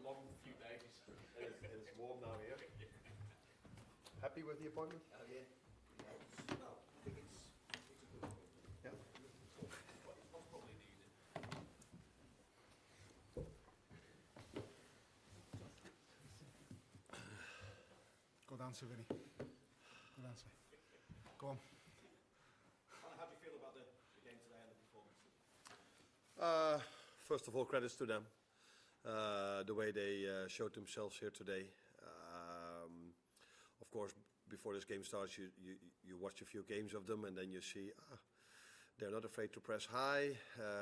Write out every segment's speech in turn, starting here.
long few days. It's warm now here. Happy with the appointment? Oh yeah. Well, I think it's a good one. Yeah. What's probably needed. Good answer, Vinny. Good answer. Go on. How do you feel about the game today and the performance? First of all, credits to them. The way they showed themselves here today. Of course, before this game starts, you watch a few games of them and then you see they're not afraid to press high,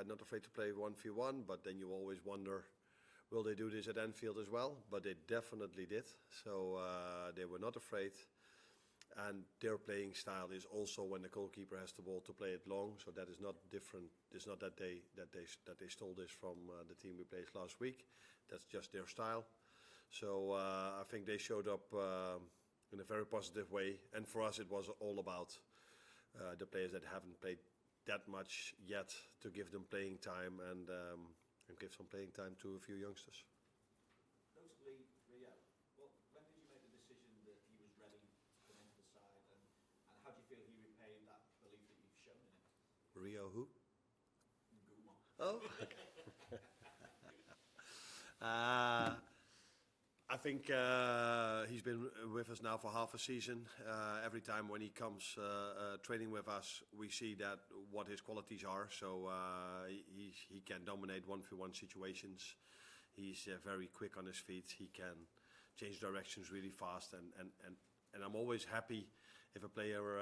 not afraid to play 1v1, but then you always wonder, will they do this at Anfield as well? But they definitely did. So they were not afraid. And their playing style is also when the goalkeeper has the ball to play it long. So that is not different. It's not that they stole this from the team we played last week. That's just their style. So I think they showed up in a very positive way. And for us, it was all about the players that haven't played that much yet to give them playing time and give some playing time to a few youngsters. Notably, Rio. Well, when did you make the decision that he was ready to come into the side, and how do you feel he repaid that belief that you've shown in him? Rio who? Nguma. Oh. I think he's been with us now for half a season. Every time when he comes training with us, we see that what his qualities are. So he can dominate 1v1 situations. He's very quick on his feet. He can change directions really fast. And I'm always happy if a player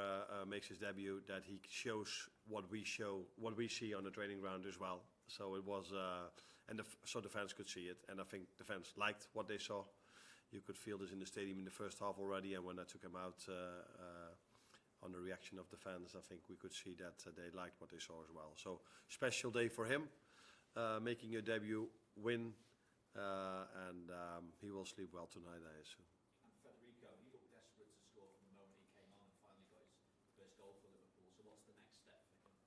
makes his debut that he shows what we see on the training ground as well. So it was, so the fans could see it, and I think the fans liked what they saw. You could feel this in the stadium in the first half already, and when I took him out on the reaction of the fans, I think we could see that they liked what they saw as well. So special day for him, making a debut, win, and he will sleep well tonight, I assume. And Federico, he looked desperate to score from the moment he came on and finally got his first goal for Liverpool. So what's the next step for him?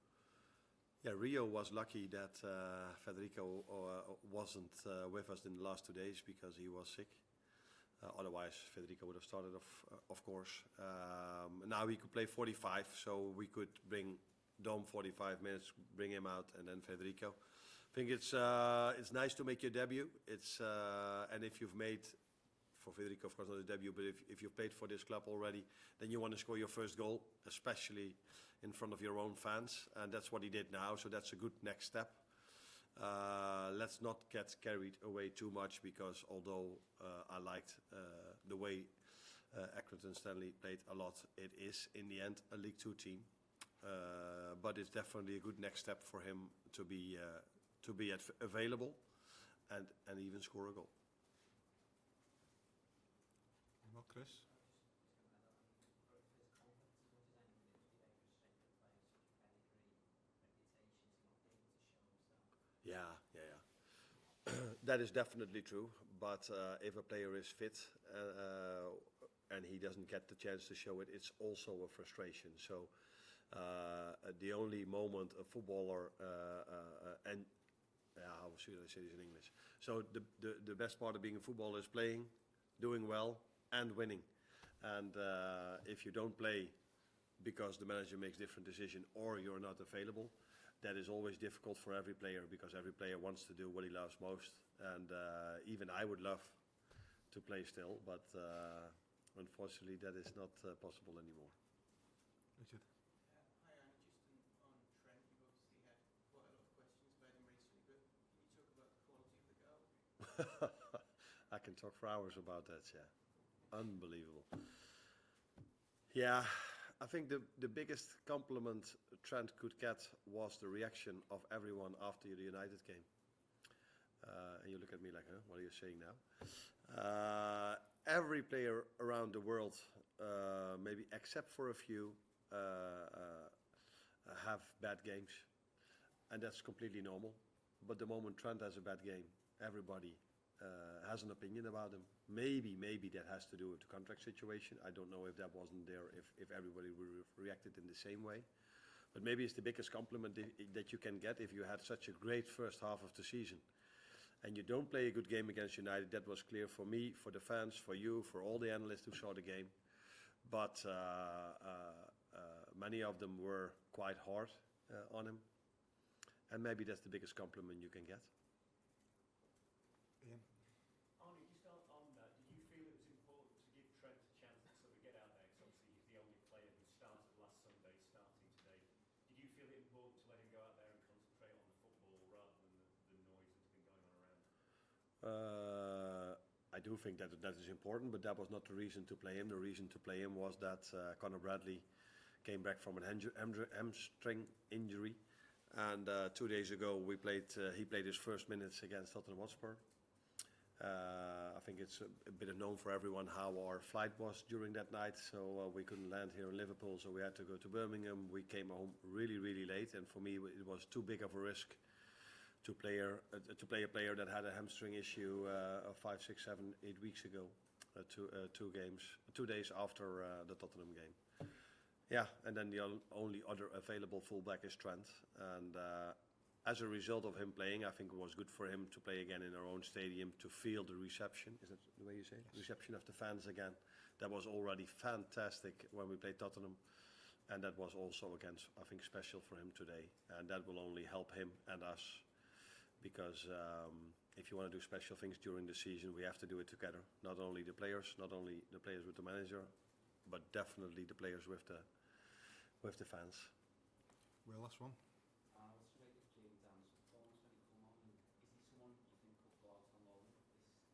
Yeah, Rio was lucky that Federico wasn't with us in the last 2 days because he was sick. Otherwise, Federico would have started, of course. Now he could play 45, so we could bring Dom 45 minutes, bring him out, and then Federico. I think it's nice to make your debut. And if you've made, for Federico, of course, not his debut, but if you've played for this club already, then you want to score your first goal, especially in front of your own fans, and that's what he did now. So that's a good next step. Let's not get carried away too much because although I liked the way Accrington Stanley played a lot, it is in the end a League Two team. But it's definitely a good next step for him to be available and even score a goal. Well, Chris? Yeah. That is definitely true. But if a player is fit and he doesn't get the chance to show it, it's also a frustration. So the only moment a footballer how should I say this in English? So the best part of being a footballer is playing, doing well, and winning. And if you don't play because the manager makes different decision or you're not available, that is always difficult for every player because every player wants to do what he loves most. And even I would love to play still, but unfortunately that is not possible anymore. Richard? Hi, Anne. Just on Trent, you've obviously had quite a lot of questions about him recently, but can you talk about the quality of the goal? I can talk for hours about that, yeah. Unbelievable. Yeah, I think the biggest compliment Trent could get was the reaction of everyone after the United game. And you look at me like, huh, what are you saying now? Every player around the world, maybe except for a few, have bad games. And that's completely normal. But the moment Trent has a bad game, everybody has an opinion about him. Maybe that has to do with the contract situation. I don't know if that wasn't there, if everybody reacted in the same way. But maybe it's the biggest compliment that you can get if you had such a great first half of the season. and you don't play a good game against United, that was clear for me, for the fans, for you, for all the analysts who saw the game. But many of them were quite hard on him. And maybe that's the biggest compliment you can get. Ian? Arnie, just on that, did you feel it was important to give Trent a chance to sort of get out there? Because obviously he's the only player who started last Sunday, starting today. Did you feel it important to let him go out there and concentrate on the football rather than the noise that's been going on around? I do think that is important, but that was not the reason to play him. The reason to play him was that Conor Bradley came back from an hamstring injury, and 2 days ago he played his first minutes against Tottenham Hotspur. I think it's a bit known for everyone how our flight was during that night, so we couldn't land here in Liverpool, so we had to go to Birmingham. We came home really, really late, and for me it was too big of a risk to play a player that had a hamstring issue 5, 6, 7, 8 weeks ago, 2 days after the Tottenham game. Yeah, and then the only other available fullback is Trent, and as a result of him playing, I think it was good for him to play again in our own stadium, to feel the reception. Is that the way you say it? Yes. Reception of the fans again. That was already fantastic when we played Tottenham. And that was also, again, I think, special for him today. And that will only help him and us. Because if you want to do special things during the season, we have to do it together. Not only the players with the manager, but definitely the players with the fans. Will, last one. What's your rate of Jamie Dan's performance when he come on? And is he someone you think could go out on loan this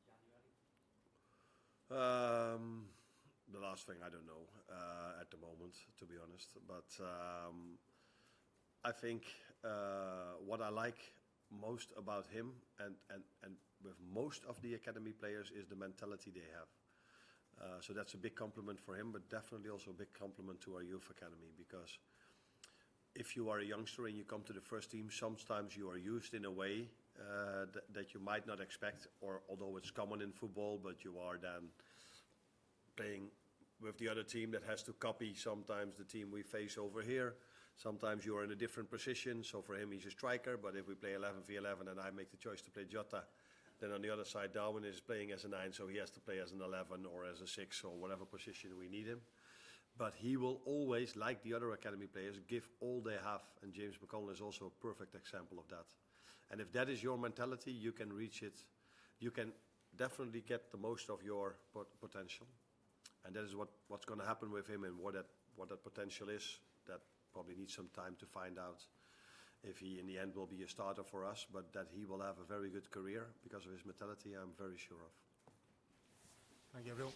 January? The last thing, I don't know at the moment, to be honest. But I think what I like most about him and with most of the academy players is the mentality they have. So that's a big compliment for him, but definitely also a big compliment to our youth academy, because if you are a youngster and you come to the first team, sometimes you are used in a way that you might not expect, or although it's common in football, but you are then playing with the other team that has to copy sometimes the team we face over here. Sometimes you are in a different position, so for him he's a striker, but if we play 11v11 and I make the choice to play Jota, then on the other side Darwin is playing as a 9, so he has to play as an 11 or as a 6 or whatever position we need him. But he will always, like the other academy players, give all they have, and James McConnell is also a perfect example of that. And if that is your mentality, you can reach it. You can definitely get the most of your potential. And that is what's going to happen with him, and what that potential is. That probably needs some time to find out if he in the end will be a starter for us, but that he will have a very good career because of his mentality, I'm very sure of. Thank you, everyone.